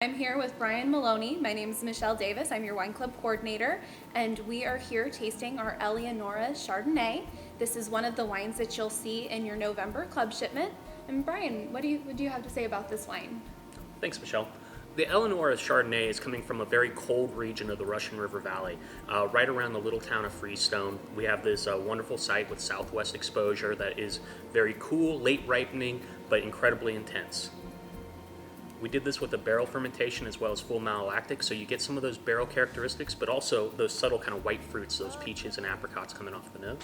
I'm here with Brian Maloney. My name is Michelle Davis. I'm your wine club coordinator, and we are here tasting our Eleona Chardonnay. This is one of the wines that you'll see in your November club shipment. And Brian, what do you have to say about this wine? Thanks, Michelle. The Eleona Chardonnay is coming from a very cold region of the Russian River Valley, right around the little town of Freestone. We have this wonderful site with southwest exposure that is very cool, late ripening, but incredibly intense. We did this with a barrel fermentation as well as full malolactic, so you get some of those barrel characteristics, but also those subtle kind of white fruits, those peaches and apricots coming off the nose.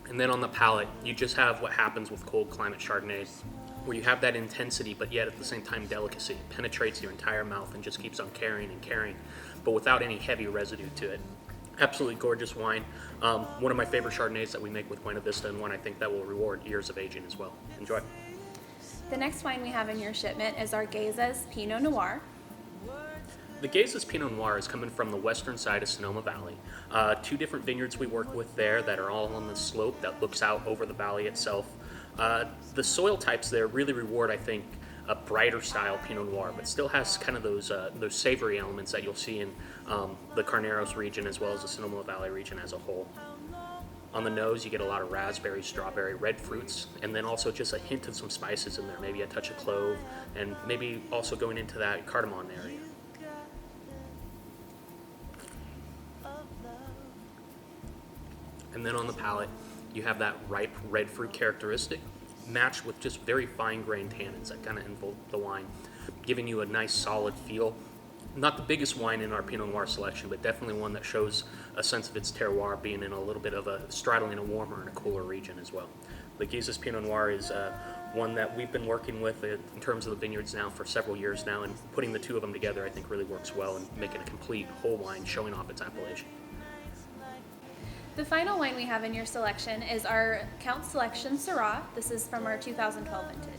And then on the palate, you just have what happens with cold climate Chardonnays, where you have that intensity, but yet at the same time delicacy. It penetrates your entire mouth and just keeps on carrying and carrying, but without any heavy residue to it. Absolutely gorgeous wine. One of my favorite Chardonnays that we make with Buena Vista, and one I think that will reward years of aging as well. Enjoy. The next wine we have in your shipment is our Geza's Pinot Noir. The Geza's Pinot Noir is coming from the western side of Sonoma Valley. Two different vineyards we work with there that are all on the slope that looks out over the valley itself. The soil types there really reward, I think, a brighter style Pinot Noir, but still has kind of those savory elements that you'll see in the Carneros region as well as the Sonoma Valley region as a whole. On the nose, you get a lot of raspberry, strawberry, red fruits, and then also just a hint of some spices in there, maybe a touch of clove, and maybe also going into that cardamom area. And then on the palate, you have that ripe red fruit characteristic matched with just very fine-grained tannins that kind of envelop the wine, giving you a nice solid feel. Not the biggest wine in our Pinot Noir selection, but definitely one that shows a sense of its terroir, being in a little bit of a straddling a warmer and a cooler region as well. The Geza's Pinot Noir is one that we've been working with in terms of the vineyards now for several years now, and putting the two of them together I think really works well and making a complete whole wine showing off its appellation. The final wine we have in your selection is our Count Selection Syrah. This is from our 2012 vintage.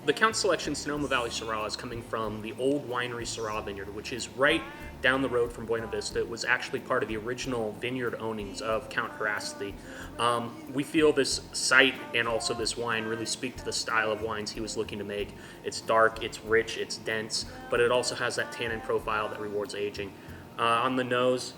The Count Selection Sonoma Valley Syrah is coming from the old winery Syrah vineyard, which is right down the road from Buena Vista. It was actually part of the original vineyard ownings of Count Heracli. We feel this site and also this wine really speak to the style of wines he was looking to make. It's dark, it's rich, it's dense, but it also has that tannin profile that rewards aging. On the nose,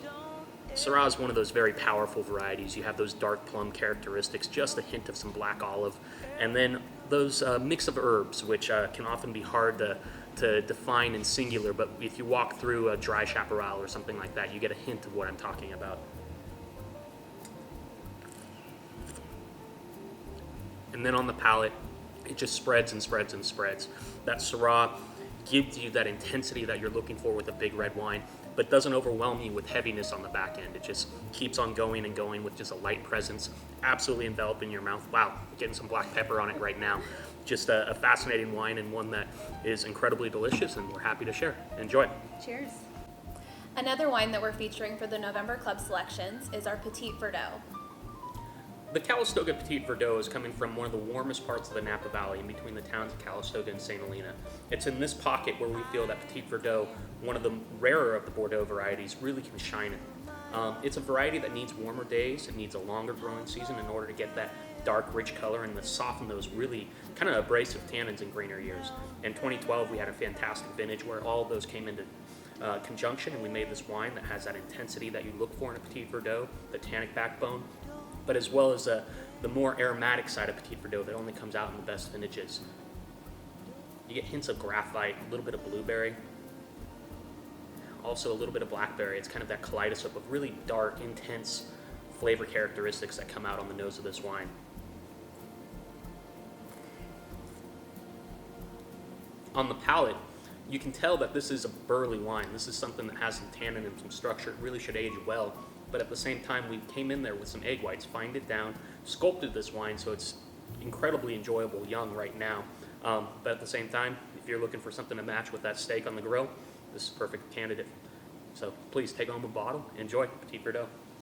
Syrah is one of those very powerful varieties. You have those dark plum characteristics, just a hint of some black olive, and then those mix of herbs, which can often be hard to define in singular, but if you walk through a dry chaparral or something like that, you get a hint of what I'm talking about. And then on the palate, it just spreads and spreads and spreads. That Syrah gives you that intensity that you're looking for with a big red wine, but doesn't overwhelm you with heaviness on the back end. It just keeps on going and going with just a light presence, absolutely enveloping your mouth. Wow, getting some black pepper on it right now. Just a fascinating wine, and one that is incredibly delicious, and we're happy to share. Enjoy. Cheers. Another wine that we're featuring for the November Club selections is our Petit Verdot. The Calistoga Petit Verdot is coming from one of the warmest parts of the Napa Valley, in between the towns of Calistoga and St. Helena. It's in this pocket where we feel that Petit Verdot, one of the rarer of the Bordeaux varieties, really can shine in. It's a variety that needs warmer days. It needs a longer growing season in order to get that dark, rich color and to soften those really kind of abrasive tannins in greener years. In 2012, we had a fantastic vintage where all of those came into conjunction, and we made this wine that has that intensity that you look for in a Petit Verdot, the tannic backbone, but as well as the more aromatic side of Petit Verdot that only comes out in the best vintages. You get hints of graphite, a little bit of blueberry, also a little bit of blackberry. It's kind of that kaleidoscope of really dark, intense flavor characteristics that come out on the nose of this wine. On the palate, you can tell that this is a burly wine. This is something that has some tannin and some structure. It really should age well. But at the same time, we came in there with some egg whites, fined it down, sculpted this wine so it's incredibly enjoyable young right now. But at the same time, if you're looking for something to match with that steak on the grill, this is a perfect candidate. So please take home a bottle, enjoy Petit Verdot.